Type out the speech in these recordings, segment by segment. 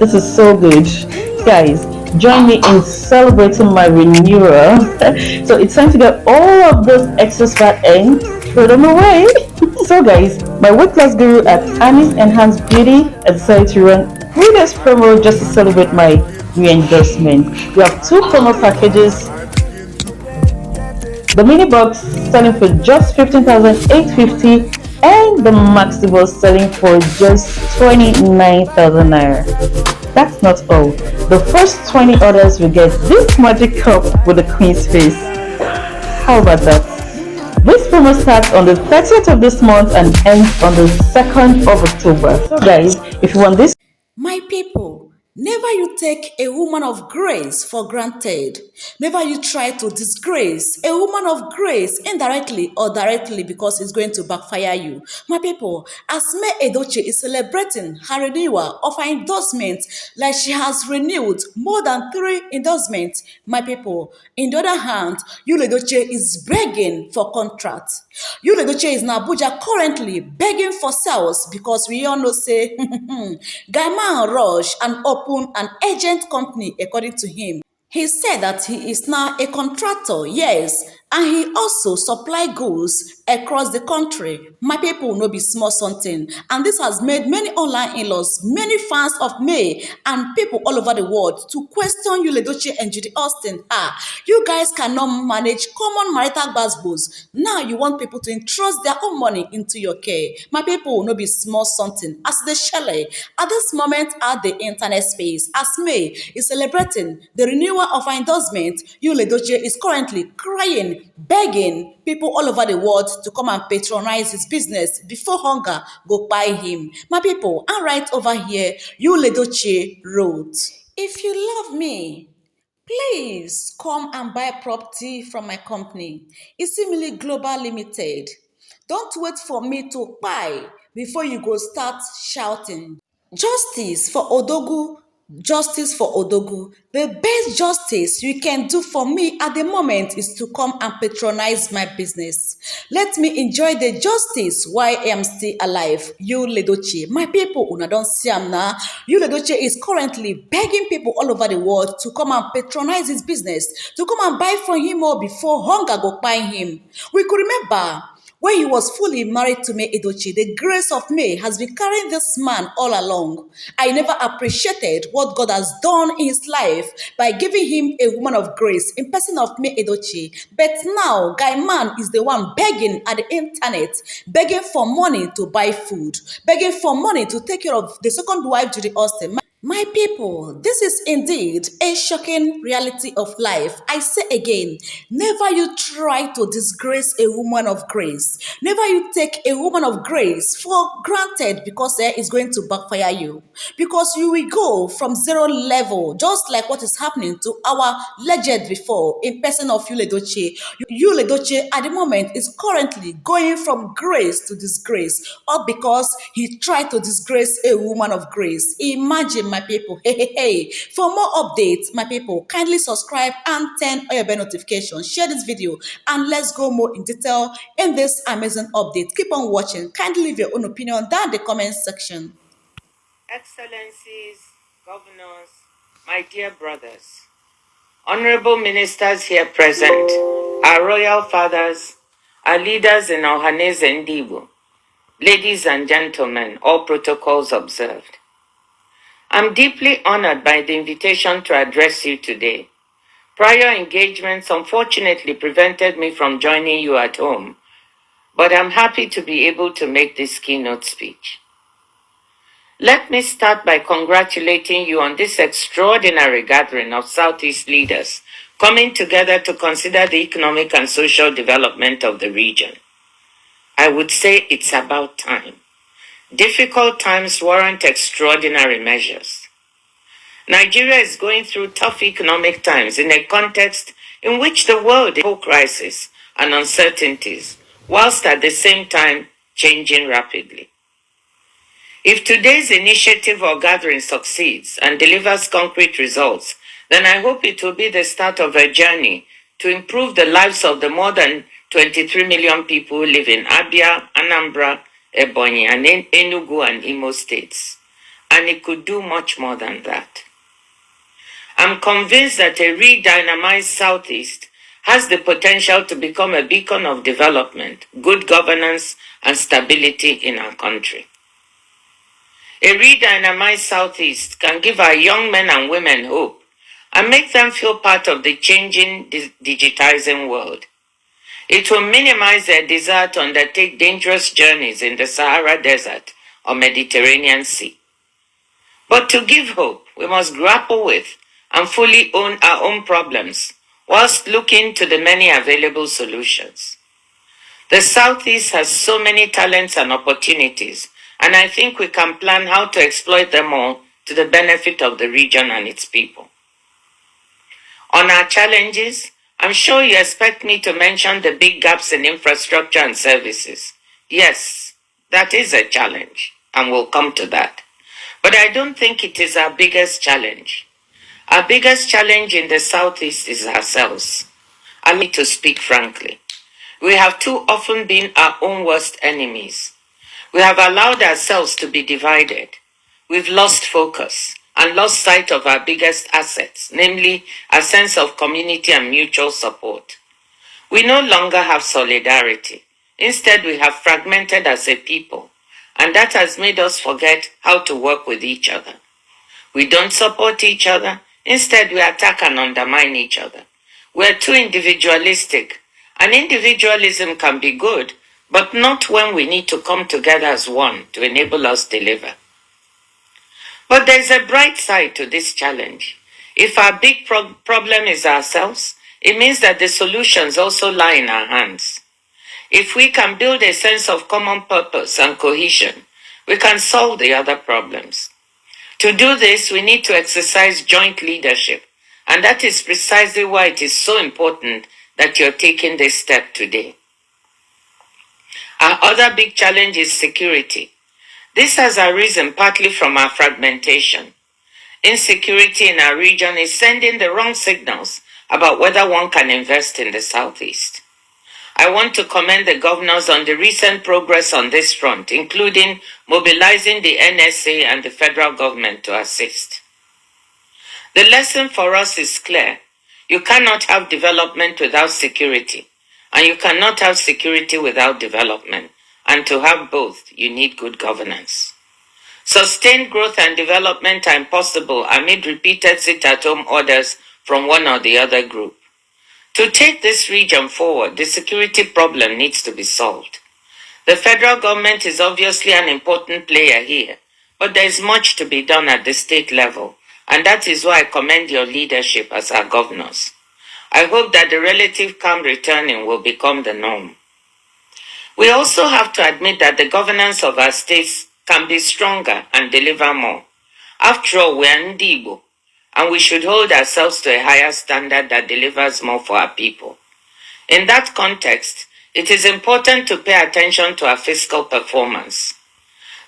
This is so good. Guys, join me in celebrating my renewal. So it's time to get all of those excess fat and throw them away. So guys, my weight loss guru at Annie's Enhanced Beauty has decided to run 3 days promo just to celebrate my re-endorsement. We have two promo packages. The mini box selling for just 15,850 and the maxi box selling for just 29,000 naira. That's not all. The first 20 orders will get this magic cup with the queen's face. How about that? This promo starts on the 30th of this month and ends on the 2nd of October. So guys, if you want this, My people, never you take a woman of grace for granted. Never you try to disgrace a woman of grace indirectly or directly because it's going to backfire you. My people, as May Edochie is celebrating her renewal of her endorsement, like she has renewed more than 3 endorsements, my people. In the other hand, Yul Edochie is begging for contracts. Yul Edochie is in Abuja currently begging for sales because we all know say Gaiman Rush and open an agent company according to him. He said that he is now a contractor, yes, and he also supply goods across the country. My people no be small something, and this has made many online in-laws, many fans of May, and people all over the world to question Yul Edochie and Judy Austin. You guys cannot manage common marital gbasgbos. Now you want people to entrust their own money into your care. My people no be small something. As they shall at this moment at the internet space, as May is celebrating the renewal of her endorsement, Yul Edochie is currently crying, begging people all over the world to come and patronize his business before hunger go buy him. My people, and right over here, Yul Edochie wrote, "If you love me, please come and buy property from my company, Isimili Global Limited. Don't wait for me to buy before you go start shouting. Justice for Odogu, justice for Odogu. The best justice you can do for me at the moment is to come and patronize my business. Let me enjoy the justice while I am still alive. Yul Edochie." My people, una don see am now. Yul Edochie is currently begging people all over the world to come and patronize his business, to come and buy from him all before hunger go buy him. We could remember when he was fully married to May Edochie, the grace of May has been carrying this man all along. I never appreciated what God has done in his life by giving him a woman of grace in person of May Edochie. But now, Guy Man is the one begging at the internet, begging for money to buy food, begging for money to take care of the second wife, Judy Austin. My people, this is indeed a shocking reality of life. I say again, never you try to disgrace a woman of grace. Never you take a woman of grace for granted because it's going to backfire you. Because you will go from zero level, just like what is happening to our legend before in person of Yul Edochie. Yul Edochie at the moment is currently going from grace to disgrace, all because he tried to disgrace a woman of grace. Imagine, my people. Hey. For more updates, my people, kindly subscribe and turn on your bell notification. Share this video and let's go more in detail in this amazing update. Keep on watching. Kindly leave your own opinion down in the comment section. Excellencies, governors, my dear brothers, honorable ministers here present, our royal fathers, our leaders in Ohanese and Ndibo, ladies and gentlemen, all protocols observed. I'm deeply honored by the invitation to address you today. Prior engagements unfortunately prevented me from joining you at home, but I'm happy to be able to make this keynote speech. Let me start by congratulating you on this extraordinary gathering of Southeast leaders coming together to consider the economic and social development of the region. I would say it's about time. Difficult times warrant extraordinary measures. Nigeria is going through tough economic times in a context in which the world is in crisis and uncertainties, whilst at the same time changing rapidly. If today's initiative or gathering succeeds and delivers concrete results, then I hope it will be the start of a journey to improve the lives of the more than 23 million people who live in Abia, Anambra, Ebonyi, and Enugu and Imo states, and it could do much more than that. I'm convinced that a re-dynamized Southeast has the potential to become a beacon of development, good governance, and stability in our country. A re-dynamized Southeast can give our young men and women hope and make them feel part of the changing, digitizing world. It will minimize their desire to undertake dangerous journeys in the Sahara Desert or Mediterranean Sea. But to give hope, we must grapple with and fully own our own problems whilst looking to the many available solutions. The Southeast has so many talents and opportunities, and I think we can plan how to exploit them all to the benefit of the region and its people. On our challenges, I'm sure you expect me to mention the big gaps in infrastructure and services. Yes, that is a challenge, and we'll come to that. But I don't think it is our biggest challenge. Our biggest challenge in the Southeast is ourselves. I need to speak frankly. We have too often been our own worst enemies. We have allowed ourselves to be divided. We've lost focus and lost sight of our biggest assets, namely a sense of community and mutual support. We no longer have solidarity. Instead, we have fragmented as a people, and that has made us forget how to work with each other. We don't support each other. Instead, we attack and undermine each other. We're too individualistic, and individualism can be good, but not when we need to come together as one to enable us deliver. But there's a bright side to this challenge. If our big problem is ourselves, it means that the solutions also lie in our hands. If we can build a sense of common purpose and cohesion, we can solve the other problems. To do this, we need to exercise joint leadership, and that is precisely why it is so important that you're taking this step today. Our other big challenge is security. This has arisen partly from our fragmentation. Insecurity in our region is sending the wrong signals about whether one can invest in the Southeast. I want to commend the governors on the recent progress on this front, including mobilizing the NSA and the federal government to assist. The lesson for us is clear. You cannot have development without security, and you cannot have security without development. And to have both, you need good governance. Sustained growth and development are impossible amid repeated sit-at-home orders from one or the other group. To take this region forward, the security problem needs to be solved. The federal government is obviously an important player here, but there is much to be done at the state level, and that is why I commend your leadership as our governors. I hope that the relative calm returning will become the norm. We also have to admit that the governance of our states can be stronger and deliver more. After all, we are Ndi Igbo, and we should hold ourselves to a higher standard that delivers more for our people. In that context, it is important to pay attention to our fiscal performance.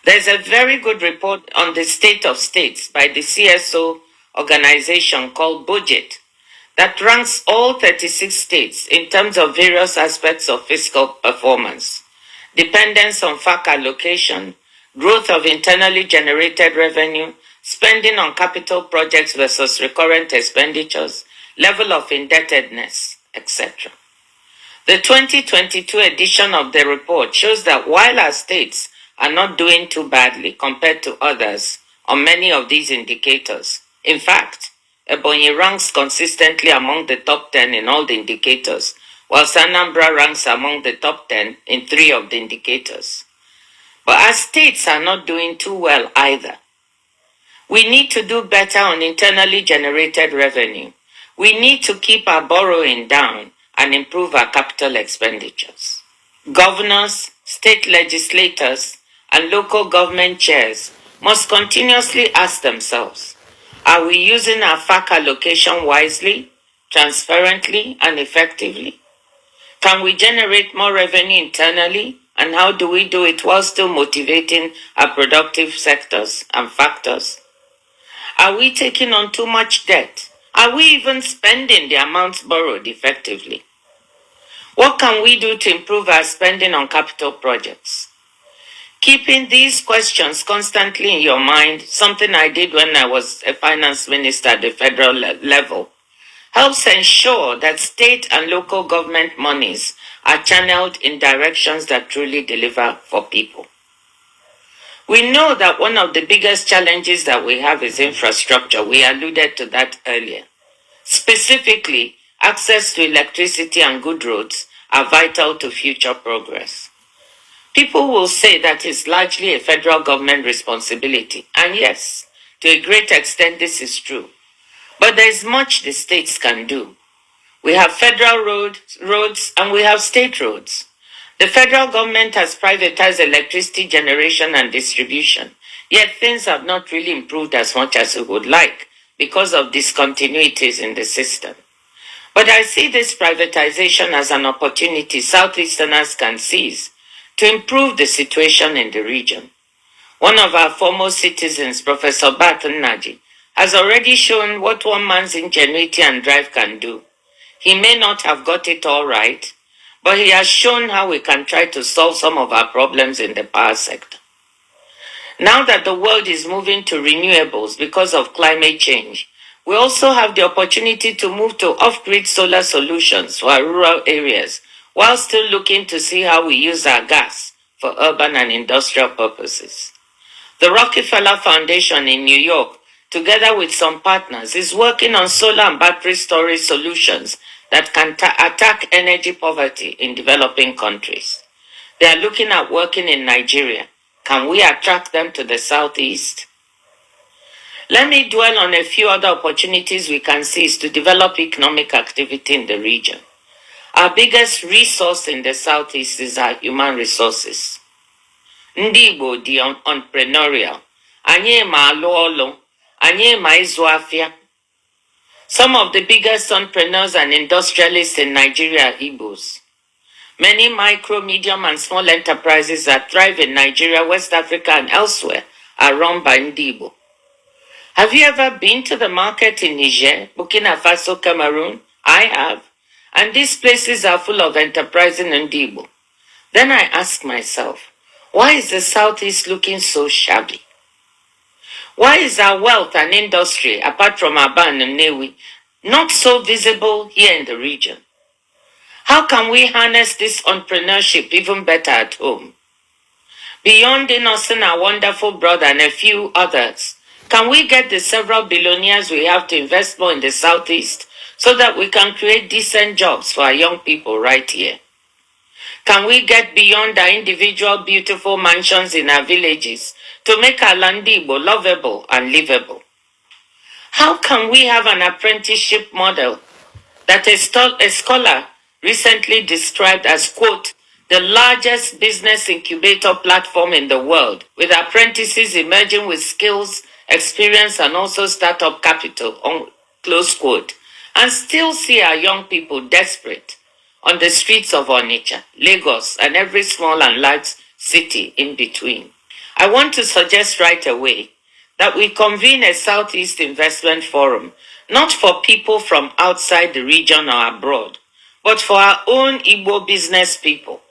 There's a very good report on the state of states by the CSO organization called Budget that ranks all 36 states in terms of various aspects of fiscal performance: dependence on FAC allocation, growth of internally generated revenue, spending on capital projects versus recurrent expenditures, level of indebtedness, etc. The 2022 edition of the report shows that while our states are not doing too badly compared to others on many of these indicators, in fact, Ebonyi ranks consistently among the top 10 in all the indicators, while Anambra ranks among the top 10 in 3 of the indicators. But our states are not doing too well either. We need to do better on internally generated revenue. We need to keep our borrowing down and improve our capital expenditures. Governors, state legislators, and local government chairs must continuously ask themselves, are we using our FAC allocation wisely, transparently, and effectively? Can we generate more revenue internally? And how do we do it while still motivating our productive sectors and factors? Are we taking on too much debt? Are we even spending the amounts borrowed effectively? What can we do to improve our spending on capital projects? Keeping these questions constantly in your mind, something I did when I was a finance minister at the federal level, helps ensure that state and local government monies are channeled in directions that truly deliver for people. We know that one of the biggest challenges that we have is infrastructure. We alluded to that earlier. Specifically, access to electricity and good roads are vital to future progress. People will say that it's largely a federal government responsibility. And yes, to a great extent this is true. But there is much the states can do. We have federal roads and we have state roads. The federal government has privatized electricity generation and distribution, yet things have not really improved as much as we would like because of discontinuities in the system. But I see this privatization as an opportunity Southeasterners can seize to improve the situation in the region. One of our foremost citizens, Professor Barton Naji, has already shown what one man's ingenuity and drive can do. He may not have got it all right, but he has shown how we can try to solve some of our problems in the power sector. Now that the world is moving to renewables because of climate change, we also have the opportunity to move to off-grid solar solutions for our rural areas, while still looking to see how we use our gas for urban and industrial purposes. The Rockefeller Foundation in New York, together with some partners, is working on solar and battery storage solutions that can attack energy poverty in developing countries. They are looking at working in Nigeria. Can we attract them to the Southeast? Let me dwell on a few other opportunities we can seize to develop economic activity in the region. Our biggest resource in the Southeast is our human resources. Ndị Igbo dị entrepreneurial. Anyị ma alụ ọlụ. Anyị ma ịzụ afịa. Some of the biggest entrepreneurs and industrialists in Nigeria are Igbos. Many micro, medium, and small enterprises that thrive in Nigeria, West Africa, and elsewhere are run by Ndị Igbo. Have you ever been to the market in Niger, Burkina Faso, Cameroon? I have. And these places are full of enterprising Ndị Igbo. Then I ask myself, why is the Southeast looking so shabby? Why is our wealth and industry, apart from Aba and Nnewi, not so visible here in the region? How can we harness this entrepreneurship even better at home? Beyond Innocent, our wonderful brother, and a few others, can we get the several billionaires we have to invest more in the Southeast so that we can create decent jobs for our young people right here? Can we get beyond our individual beautiful mansions in our villages to make our Land Igbo lovable and livable? How can we have an apprenticeship model that a scholar recently described as, quote, the largest business incubator platform in the world, with apprentices emerging with skills, experience, and also startup capital, close quote, and still see our young people desperate on the streets of Onitsha, Lagos, and every small and large city in between? I want to suggest right away that we convene a Southeast Investment Forum, not for people from outside the region or abroad, but for our own Igbo business people,